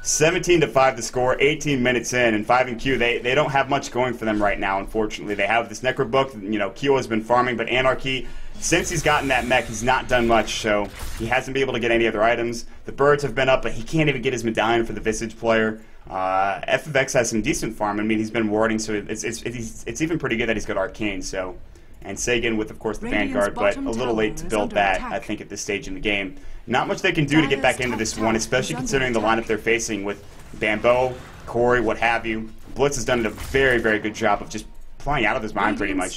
17-5 the score, 18 minutes in, and 5 and Q, they don't have much going for them right now, unfortunately. They have this Necro Book, you know, Q has been farming, but Anarchy, since he's gotten that mech, he's not done much, so he hasn't been able to get any other items. The birds have been up, but he can't even get his medallion for the Visage player. FFX has some decent farm. I mean, he's been warding, so it's even pretty good that he's got Arcane, so. And Sagan with, of course, the Vanguard, but a little late to build that, I think, at this stage in the game. Not much they can do to get back into this one, especially considering the lineup they're facing with Bambo, Corey, what have you. Blitz has done a very, very good job of just flying out of his mind, pretty much.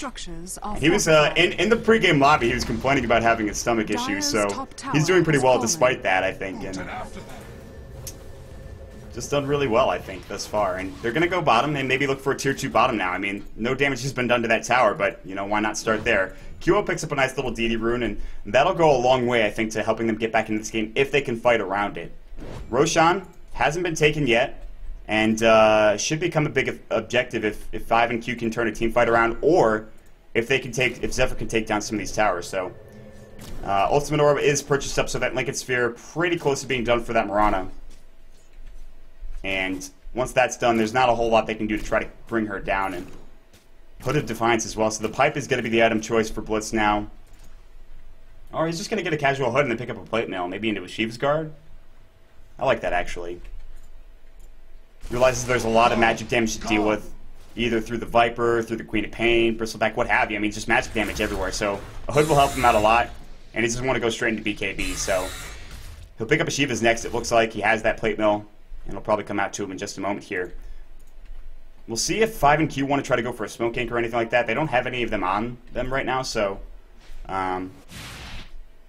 He was, in the pregame lobby, he was complaining about having a stomach issue, so he's doing pretty well despite that, I think. And just done really well, I think, thus far. And they're going to go bottom and maybe look for a tier 2 bottom now. I mean, no damage has been done to that tower, but, you know, why not start there? QO picks up a nice little DD rune, and that'll go a long way, I think, to helping them get back into this game if they can fight around it. Roshan hasn't been taken yet, and should become a big objective if 5 and Q can turn a team fight around, or if Zephyr can take down some of these towers. So, Ultimate Orb is purchased up, so that Lincoln Sphere pretty close to being done for that Mirana. And once that's done, there's not a whole lot they can do to try to bring her down. And Hood of Defiance as well. So the pipe is going to be the item choice for Blitz now. Or he's just going to get a casual hood and then pick up a plate mail, maybe into a Sheep's Guard. I like that, actually. Realizes there's a lot of magic damage to deal with, either through the Viper, through the Queen of Pain, Bristleback, what have you. I mean, just magic damage everywhere. So a hood will help him out a lot. And he doesn't want to go straight into BKB. So he'll pick up a Shiva's next. It looks like he has that plate mill. And it'll probably come out to him in just a moment here. We'll see if 5 and Q want to try to go for a Smoke Ink or anything like that. They don't have any of them on them right now, so they'll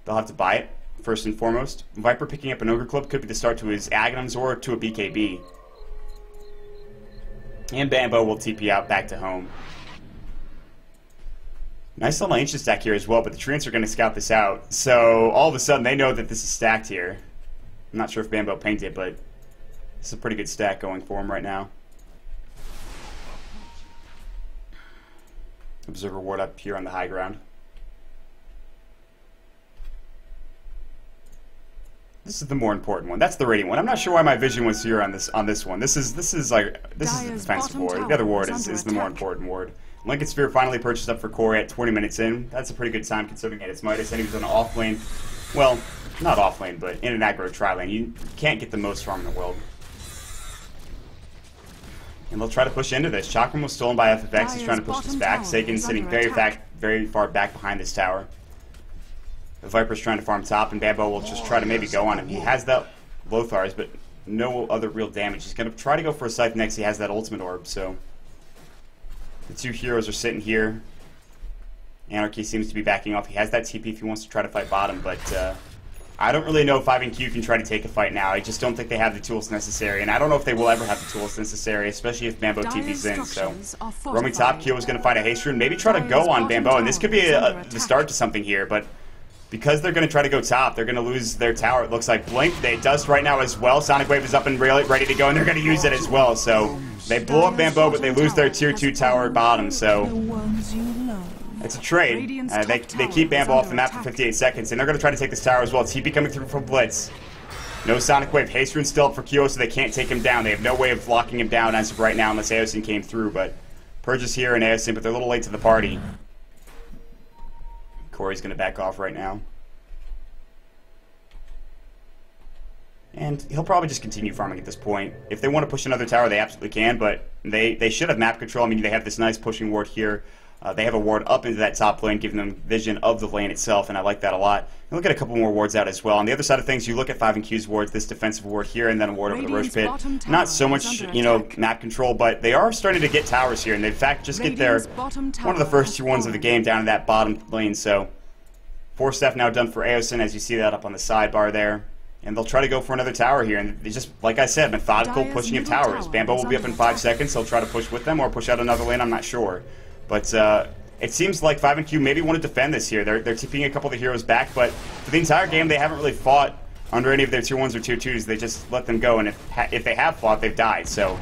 have to buy it, first and foremost. Viper picking up an Ogre Club could be the start to his Aghanims or to a BKB. And Bambo will TP out back to home. Nice little Ancient stack here as well, but the Treants are going to scout this out. So all of a sudden they know that this is stacked here. I'm not sure if Bambo painted it, but it's a pretty good stack going for him right now. Observer ward up here on the high ground. This is the more important one. That's the rating one. I'm not sure why my vision was here on this one. This is the defensive ward. The other ward is the more important ward. Lincoln Sphere finally purchased up for Corey at 20 minutes in. That's a pretty good time considering it. It's Midas and he was on the off lane. Well, not off lane, but in an aggro tri lane. You can't get the most farm in the world. And they'll try to push into this. Chakram was stolen by FFX. He's trying to push this back. Sagan sitting very far back behind this tower. The Viper's trying to farm top, and Bambo will just try to maybe go on him. He has that Lothar's, but no other real damage. He's going to try to go for a Scythe next. He has that ultimate orb, so the two heroes are sitting here. Anarchy seems to be backing off. He has that TP if he wants to try to fight bottom, but I don't really know if 5&Q can try to take a fight now. I just don't think they have the tools necessary, and I don't know if they will ever have the tools necessary, especially if Bambo TP's in. So, roaming top, Kyo is going to find a haste rune, maybe try to go on Bambo, and this could be the start to something here, but because they're going to try to go top, they're going to lose their tower. It looks like Blink. They dust right now as well. Sonic Wave is up and ready to go, and they're going to use it as well. So they blow up Bambo, but they lose their tier 2 tower at bottom. So it's a trade. They keep Bambo off the map for 58 seconds, and they're going to try to take this tower as well. TP coming through from Blitz. No Sonic Wave. Haste Rune still up for Kyo, so they can't take him down. They have no way of locking him down as of right now unless Aosin came through. But Purge is here and Aosin, but they're a little late to the party. Corey's going to back off right now. And he'll probably just continue farming at this point. If they want to push another tower, they absolutely can, but they should have map control. I mean, they have this nice pushing ward here. They have a ward up into that top lane, giving them vision of the lane itself, and I like that a lot. And look at a couple more wards out as well. On the other side of things, you look at 5&Q's wards, this defensive ward here, and then a ward over the Roche Pit. Not so much, map control, but they are starting to get towers here, and they, in fact, just get their one of the first 2 ones of the game down in that bottom lane. So 4 staff now done for Aosin, as you see that up on the sidebar there. And they'll try to go for another tower here. And they just, like I said, methodical pushing of towers. Bambo will be up in 5 seconds. They'll try to push with them or push out another lane. I'm not sure. But it seems like 5&Q maybe want to defend this here. They're TPing a couple of the heroes back. But for the entire game, they haven't really fought under any of their tier 1s or tier 2s. They just let them go. And if they have fought, they've died. So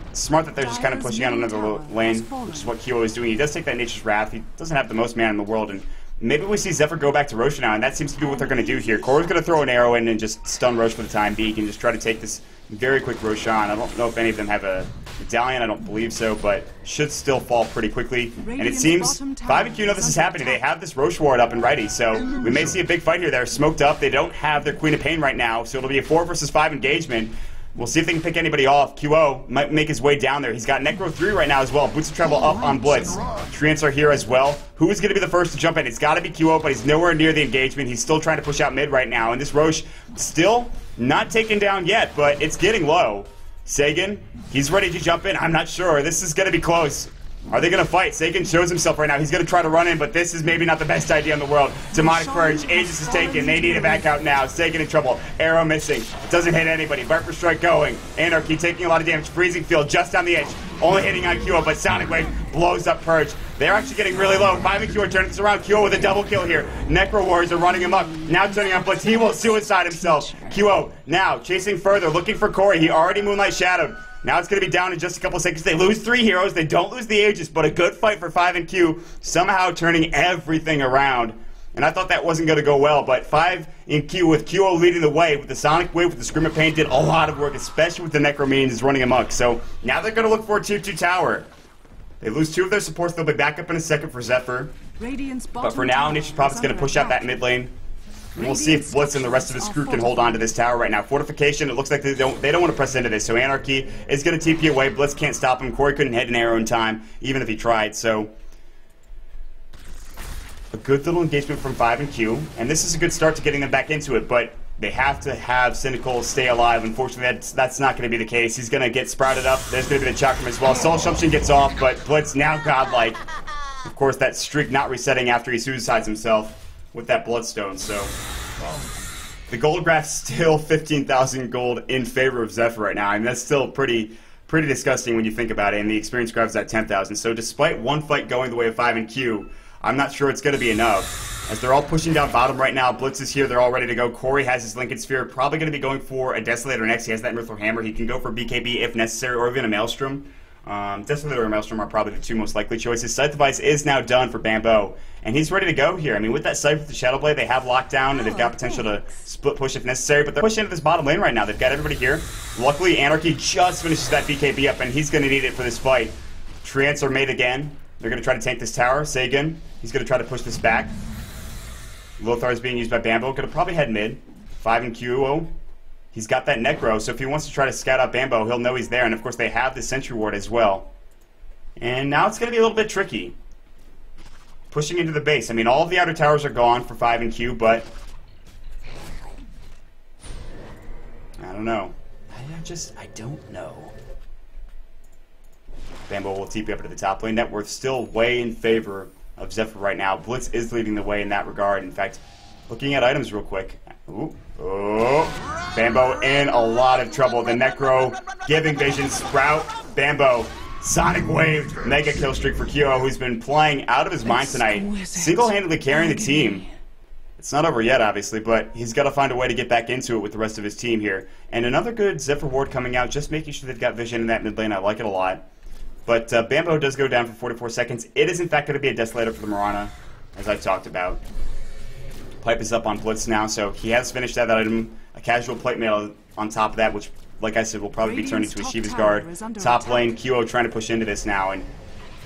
it's smart that they're just kind of pushing out another lane, which is what Kyo is doing. He does take that Nature's Wrath. He doesn't have the most mana in the world. And maybe we see Zephyr go back to Roshan now, and that seems to be what they're going to do here. Corey's going to throw an arrow in and just stun Rosh for the time being and just try to take this very quick Roshan. I don't know if any of them have a medallion. I don't believe so, but should still fall pretty quickly. And it seems 5&Q know this is happening. They have this Rosh ward up and ready, so we may see a big fight here. They're smoked up. They don't have their Queen of Pain right now, so it'll be a 4 versus 5 engagement. We'll see if they can pick anybody off. QO might make his way down there. He's got Necro 3 right now as well. Boots of Travel up on Blitz. Treants are here as well. Who is going to be the first to jump in? It's got to be QO, but he's nowhere near the engagement. He's still trying to push out mid right now. And this Roche still not taken down yet, but it's getting low. Sagan, he's ready to jump in. I'm not sure. This is going to be close. Are they going to fight? Sagan shows himself right now. He's going to try to run in, but this is maybe not the best idea in the world. Demonic Purge. Aegis is taken. They need to back out now. Sagan in trouble. Arrow missing. It doesn't hit anybody. Viper Strike going. Anarchy taking a lot of damage. Freezing Field just on the edge. Only hitting on Kyo, but Sonic Wave blows up Purge. They're actually getting really low. 5&Q are turning this around. Kyo with a double kill here. Necro Warriors are running him up. Now turning on Blitz. He will suicide himself. Kyo now chasing further. Looking for Corey. He already Moonlight Shadowed. Now it's going to be down in just a couple seconds. They lose 3 heroes. They don't lose the Aegis, but a good fight for 5&Q, somehow turning everything around. And I thought that wasn't going to go well, but 5&Q with QO leading the way with the Sonic Wave, with the Scream of Pain, did a lot of work, especially with the Necro Minions running amok. So now they're going to look for a tier 2 tower. They lose 2 of their supports. They'll be back up in a second for Zephyr. But for now, Nature's Prophet's going to push out that mid lane. And we'll see if Blitz and the rest of his crew can hold on to this tower right now. Fortification, it looks like they don't want to press into this. So Anarchy is going to TP away. Blitz can't stop him. Corey couldn't hit an arrow in time, even if he tried. So a good little engagement from 5&Q. And this is a good start to getting them back into it. But they have to have Cynical stay alive. Unfortunately, that's not going to be the case. He's going to get sprouted up. There's going to be the Chakram as well. Soul Assumption gets off, but Blitz now godlike. Of course, that streak not resetting after he suicides himself with that Bloodstone. So the gold graph's still 15,000 gold in favor of Zephyr right now. I mean, that's still pretty disgusting when you think about it, and the experience graph's at 10,000. So despite one fight going the way of 5&Q, I'm not sure it's going to be enough, as they're all pushing down bottom right now. Blitz is here. They're all ready to go. Corey has his Lincoln Sphere. Probably going to be going for a Desolator next. He has that Mirthor Hammer. He can go for BKB if necessary, or even a Maelstrom. Desolator or Maelstrom are probably the 2 most likely choices. Scythe Device is now done for Bambo, and he's ready to go here. I mean, with that Scythe with the Shadow Blade, they have lockdown, and they've got potential to split push if necessary, but they're pushing into this bottom lane right now. They've got everybody here. Luckily, Anarchy just finishes that BKB up, and he's going to need it for this fight. Treants are made again. They're going to try to tank this tower. Sagan, he's going to try to push this back. Lothar is being used by Bambo. Going to probably head mid. 5&Q. He's got that Necro, so if he wants to try to scout out Bambo, he'll know he's there. And, of course, they have the Sentry Ward as well. And now it's going to be a little bit tricky. pushing into the base. I mean, all of the outer towers are gone for 5 and Q, but I don't know. I don't know. Bambo will TP up to the top lane. Net worth still way in favor of Zephyr right now. Blitz is leading the way in that regard. In fact, looking at items real quick. Ooh. Oh. Bambo in a lot of trouble. The Necro giving vision. Sprout. Bambo. Sonic Wave. Mega kill streak for Kyo, who's been playing out of his mind tonight. Single-handedly carrying the team. It's not over yet, obviously, but he's got to find a way to get back into it with the rest of his team here. And another good Zephyr ward coming out, just making sure they've got vision in that mid lane. I like it a lot. But Bambo does go down for 44 seconds. It is, in fact, going to be a Desolator for the Mirana, as I've talked about. Pipe is up on Blitz now, so he has finished that item. A casual plate mail on top of that, which, like I said, will probably be turned into a Shiva's Guard. Top lane, Kyo trying to push into this now, and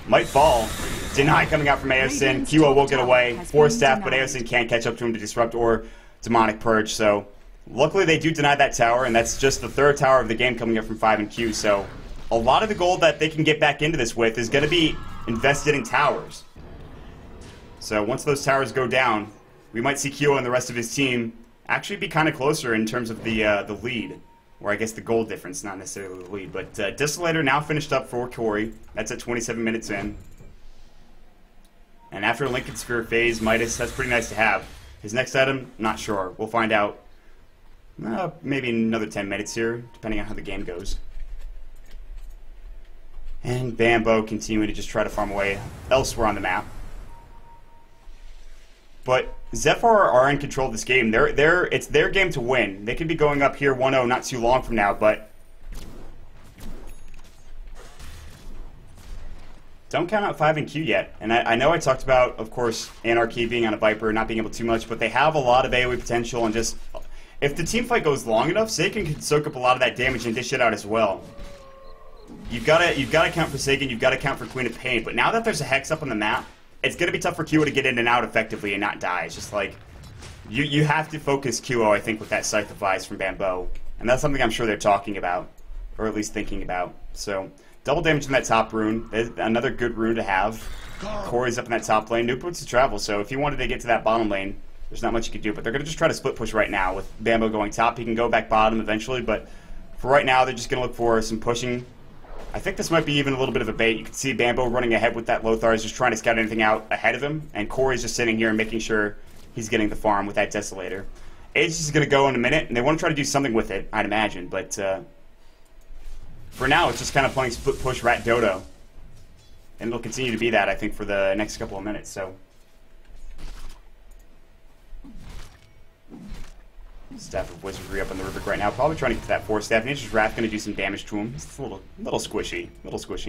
might fall. Deny coming out from Aosin. Kyo will get away. Force staff, but Aosin can't catch up to him to disrupt or Demonic Purge, so luckily they do deny that tower, and that's just the third tower of the game coming up from 5 and Q, so a lot of the gold that they can get back into this with is going to be invested in towers. So once those towers go down, we might see Kyo and the rest of his team actually be kind of closer in terms of the lead. Or I guess the gold difference, not necessarily the lead. But Desolator now finished up for Corey. That's at 27 minutes in. And after a Lincoln Sphere phase, Midas, that's pretty nice to have. His next item, not sure. We'll find out maybe in another 10 minutes here, depending on how the game goes. And Bambo continuing to just try to farm away elsewhere on the map. But Zephyr are in control of this game. It's their game to win. They could be going up here 1-0 not too long from now, but don't count out 5 and Q yet. And I know I talked about, of course, Anarchy being on a Viper, not being able to too much, but they have a lot of AoE potential, and just if the team fight goes long enough, Seiken can soak up a lot of that damage and dish it out as well. You've got to count for Seiken, you've got to count for Queen of Pain, but now that there's a Hex up on the map, it's going to be tough for Kyo to get in and out effectively and not die. It's just like, you have to focus Kyo, I think, with that Scythe of Vice from Bambo. And that's something I'm sure they're talking about, or at least thinking about. So, double damage in that top rune. There's another good rune to have. Corey's up in that top lane. New boots to travel, so if he wanted to get to that bottom lane, there's not much you could do. But they're going to just try to split push right now with Bambo going top. He can go back bottom eventually, but for right now, they're just going to look for some pushing. I think this might be even a little bit of a bait. You can see Bambo running ahead with that Lothar, is just trying to scout anything out ahead of him, and Corey's just sitting here and making sure he's getting the farm with that Desolator. Aegis is going to go in a minute, and they want to try to do something with it, I'd imagine, but for now, it's just kind of playing split push Rat Dodo, and it'll continue to be that, I think, for the next couple of minutes, so. Staff of Wizardry up on the Rubik right now, probably trying to get to that Force Staff. Nature's Wrath going to do some damage to him. It's a little squishy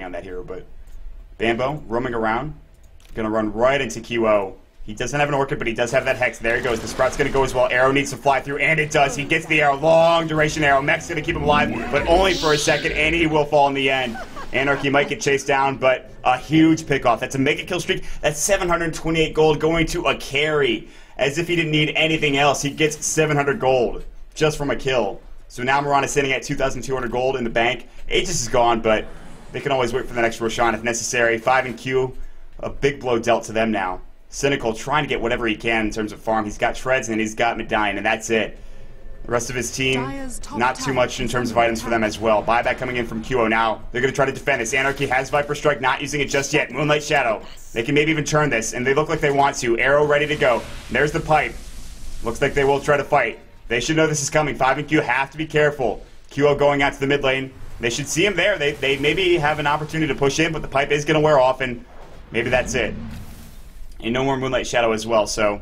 on that hero, but Bambo roaming around, going to run right into Kyo. He doesn't have an Orchid, but he does have that Hex. There he goes. The Sprout's going to go as well. Arrow needs to fly through, and it does. He gets the arrow. Long duration arrow. Mech's going to keep him alive, but only for a second, and he will fall in the end. Anarchy might get chased down, but a huge pickoff. That's a mega kill streak. That's 728 gold going to a carry. As if he didn't need anything else, he gets 700 gold just from a kill. So now Mirana is sitting at 2,200 gold in the bank. Aegis is gone, but they can always wait for the next Roshan if necessary. 5 and Q, a big blow dealt to them now. Cynical trying to get whatever he can in terms of farm. He's got Shreds and he's got Medine, and that's it. The rest of his team, not too much in terms of items for them as well. Buyback coming in from Kyo now. They're going to try to defend this. Anarchy has Viper Strike, not using it just yet. Moonlight Shadow. They can maybe even turn this, and they look like they want to. Arrow ready to go. There's the pipe. Looks like they will try to fight. They should know this is coming. 5 and Q have to be careful. Kyo going out to the mid lane. They should see him there. They maybe have an opportunity to push in, but the pipe is going to wear off, and maybe that's it. And no more Moonlight Shadow as well, so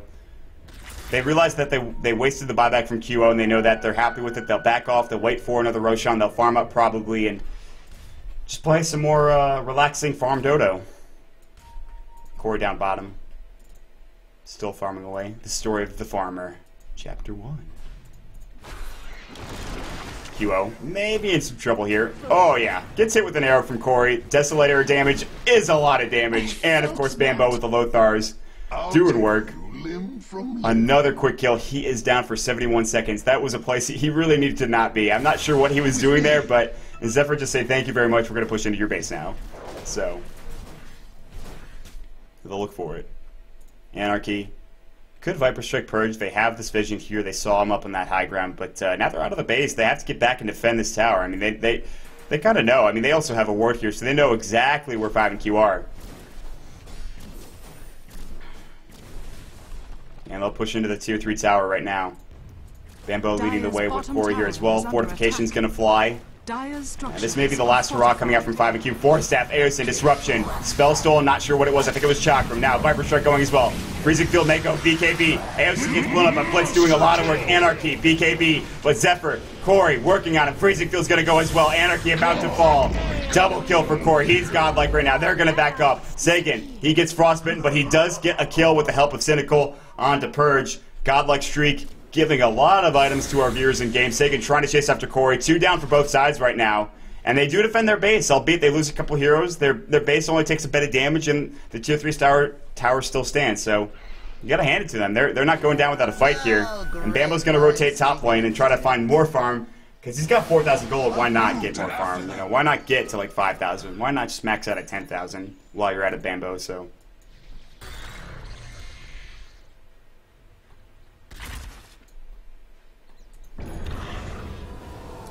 they realize that they wasted the buyback from Kyo, and they know that they're happy with it. They'll back off. They'll wait for another Roshan. They'll farm up probably and just play some more relaxing farm dodo. Corey down bottom. Still farming away. The Story of the Farmer. Chapter 1. Kyo maybe in some trouble here. Oh yeah. Gets hit with an arrow from Corey. Desolator damage is a lot of damage. And of course Bambo with the Lothars doing work. Another quick kill. He is down for 71 seconds. That was a place he really needed to not be. I'm not sure what he was doing there, but Zephyr just say thank you very much. We're going to push into your base now. So they'll look for it. Anarchy. Could Viper Strike Purge. They have this vision here. They saw him up on that high ground, but now they're out of the base. They have to get back and defend this tower. I mean, they kind of know. I mean, they also have a ward here, so they know exactly where 5 and Q are. And they'll push into the tier 3 tower right now. Bambo leading the way with Corey here as well. Fortification's going to fly. This may be the last hurrah coming out from 5 and Q. Force Staff, Aeosin, Disruption, Spell Stolen, not sure what it was. I think it was Chakram. Now, Viper Strike going as well. Freezing Field, Mako, BKB. Aeosin gets blown up, but Blitz doing a lot of work. Anarchy, BKB, but Zephyr, Corey working on him. Freezing Field's going to go as well. Anarchy about to fall. Double kill for Corey. He's godlike right now. They're going to back up. Sagan, he gets frostbitten, but he does get a kill with the help of Cynical onto Purge. Godlike streak. Giving a lot of items to our viewers in game. Sagan trying to chase after Corey. 2 down for both sides right now. And they do defend their base, albeit they lose a couple heroes. Their base only takes a bit of damage, and the tier 3 tower still stands. So you gotta hand it to them. They're not going down without a fight here. And Bambo's gonna rotate top lane and try to find more farm. Because he's got 4,000 gold. Why not get more farm? You know, why not get to like 5,000? Why not just max out at 10,000 while you're at a Bambo? So.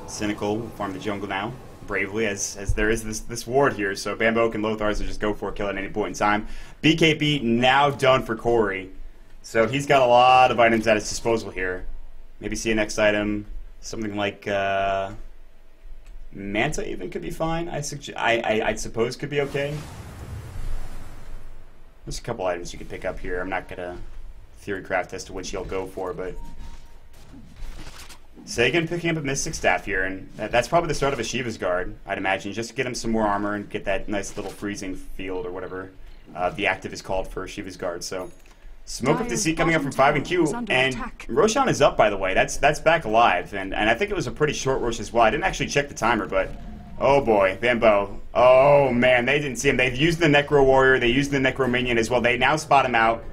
Cynical will farm the jungle now, bravely, as there is this ward here, so Bambo and Lothars will just go for a kill at any point in time. BKB now done for Corey, so he's got a lot of items at his disposal here. Maybe see a next item, something like Manta even could be fine. I suppose could be okay. There's a couple items you could pick up here. I'm not gonna theory craft as to which he'll go for, but Sagan picking up a Mystic Staff here, and that's probably the start of a Shiva's Guard, I'd imagine, just to get him some more armor and get that nice little freezing field or whatever the active is called for Shiva's Guard. So, Smoke of Deceit coming up from 5 and Q, and Roshan is up, by the way. That's back alive, and I think it was a pretty short rush as well. I didn't actually check the timer, but oh boy, Bambo. Oh man, they didn't see him. They've used the Necro Warrior, they used the Necro Minion as well. They now spot him out.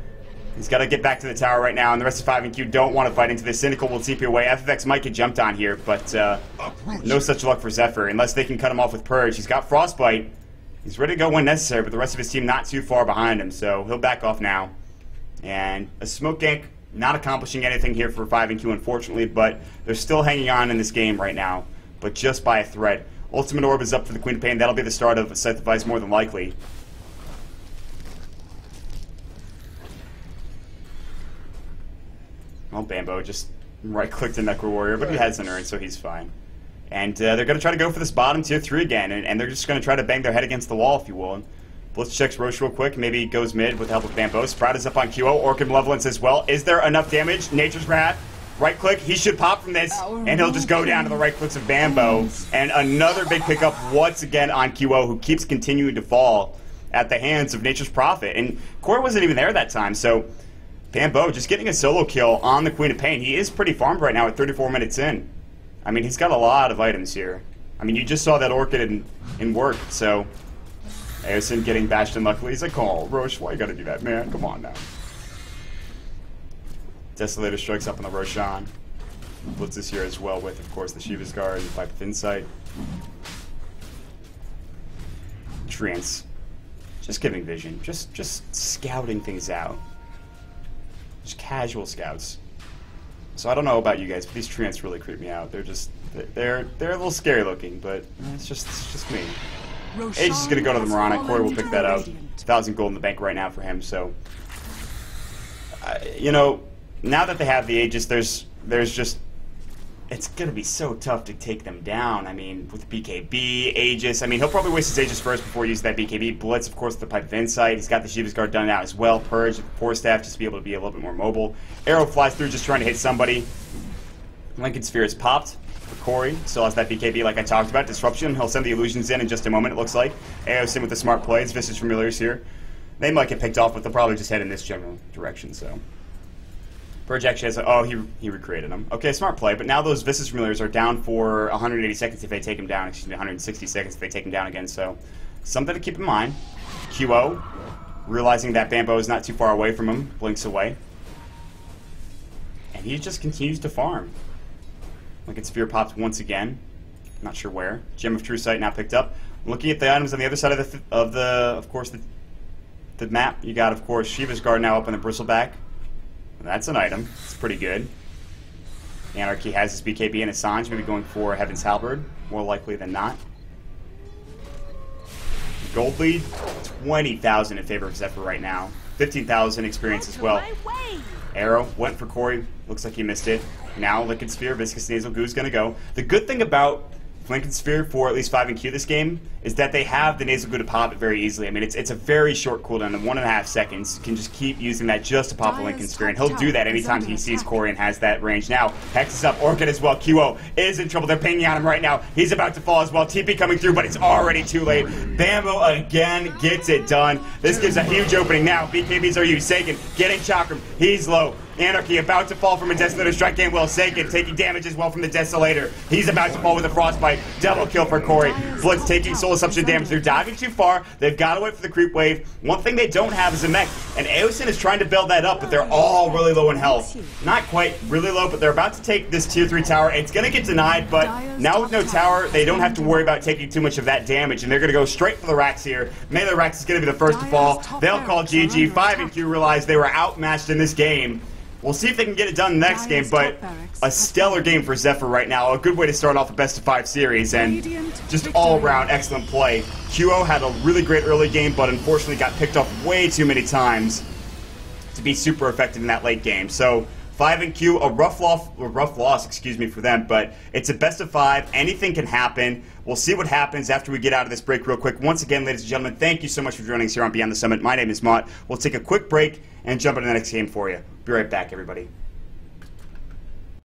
He's got to get back to the tower right now, and the rest of 5 and Q don't want to fight into this. Cynical will TP away. FFX might get jumped on here, but no such luck for Zephyr, unless they can cut him off with Purge. He's got Frostbite. He's ready to go when necessary, but the rest of his team not too far behind him, so he'll back off now. And a smoke gank not accomplishing anything here for 5 and Q, unfortunately, but they're still hanging on in this game right now, but just by a thread. Ultimate Orb is up for the Queen of Pain. That'll be the start of a Scythe device more than likely. Well, Bambo just right-clicked the Necro Warrior, but he has an urn, so he's fine. And they're going to try to go for this bottom tier 3 again, and they're just going to try to bang their head against the wall, if you will. Blitz checks Roche real quick, maybe goes mid with the help of Bambo. Sprout is up on QO, Orchid Malevolence as well. Is there enough damage? Nature's Wrath, right-click, he should pop from this, and he'll just go down to the right-clicks of Bambo. And another big pickup once again on QO, who keeps continuing to fall at the hands of Nature's Prophet. And Corey wasn't even there that time, so Bambo just getting a solo kill on the Queen of Pain. He is pretty farmed right now at 34 minutes in. I mean, he's got a lot of items here. I mean, you just saw that Orchid in work, so Aeosin getting bashed unluckily. He's like, oh, Roche, why you gotta do that, man? Come on now. Desolator strikes up on the Roshan. Blitz is here as well with, of course, the Shiva's Guard and Pipe of Insight. Trance. Just giving vision. Just scouting things out. Just casual scouts. So I don't know about you guys, but these treants really creep me out. They're a little scary looking, but it's just me. Age is gonna go to the Marana. Corey will pick that up. 1,000 gold in the bank right now for him. So, you know, now that they have the Aegis, there's just, it's gonna be so tough to take them down. I mean, with BKB, Aegis. I mean, he'll probably waste his Aegis first before he uses that BKB. Blitz, of course, the Pipe of Insight. He's got the Shiva's Guard done now as well. Purge, Force Staff, just to be able to be a little bit more mobile. Arrow flies through, just trying to hit somebody. Lincoln Sphere is popped for Corey. Still has that BKB like I talked about. Disruption, he'll send the illusions in just a moment, it looks like. Aeosin with the smart plays. Visage Familiars here. They might get picked off, but they'll probably just head in this general direction, so. Purge actually has oh, he recreated them. Okay, smart play, but now those Visage Familiars are down for 180 seconds if they take him down. Excuse me, 160 seconds if they take him down again, so something to keep in mind. QO, realizing that Bambo is not too far away from him, blinks away. And he just continues to farm. Lincoln Sphere popped once again. Not sure where. Gem of True Sight now picked up. Looking at the items on the other side of course, the the map, you got, of course, Shiva's Guard now up on the Bristleback. That's an item. It's pretty good. Anarchy has his BKB and Assange, maybe going for Heaven's Halberd, more likely than not. Gold lead, 20,000 in favor of Zephyr right now. 15,000 experience as well. Arrow went for Corey. Looks like he missed it. Now Liquid Sphere, Viscous Nasal Goo is going to go. The good thing about Liquid Sphere for at least 5 and Q this game is that they have the Nasal Goo to pop it very easily. I mean, it's a very short cooldown of 1.5 seconds. You can just keep using that just to pop the Lincoln Sphere, and he'll do that anytime he sees Corey and has that range. Now, Hex is up, Orchid as well. QO is in trouble. They're pinging on him right now. He's about to fall as well. TP coming through, but it's already too late. Bamboo again gets it done. This gives a huge opening now. BKBs are used. Sagan getting Chakram. He's low. Anarchy about to fall from a Desolator strike game. Well, Sagan taking damage as well from the Desolator. He's about to fall with a Frostbite. Double kill for Corey. Blitz taking Soul Assumption damage. They're diving too far. They've got to wait for the creep wave. One thing they don't have is a mech. And Aosin is trying to build that up, but they're all really low in health. Not quite really low, but they're about to take this tier 3 tower. It's going to get denied, but now with no tower, they don't have to worry about taking too much of that damage. And they're going to go straight for the Rax here. Melee Rax is going to be the first to fall. They'll call GG. 5 and Q realize they were outmatched in this game. We'll see if they can get it done in the next game, but a stellar game for Zephyr right now. A good way to start off a best-of-5 series, and just all-around excellent play. QO had a really great early game, but unfortunately got picked off way too many times to be super effective in that late game. So 5 and Q, a rough loss, excuse me, for them, but it's a best-of-5. Anything can happen. We'll see what happens after we get out of this break real quick. Once again, ladies and gentlemen, thank you so much for joining us here on Beyond the Summit. My name is Mott. We'll take a quick break and jump into the next game for you. Be right back, everybody.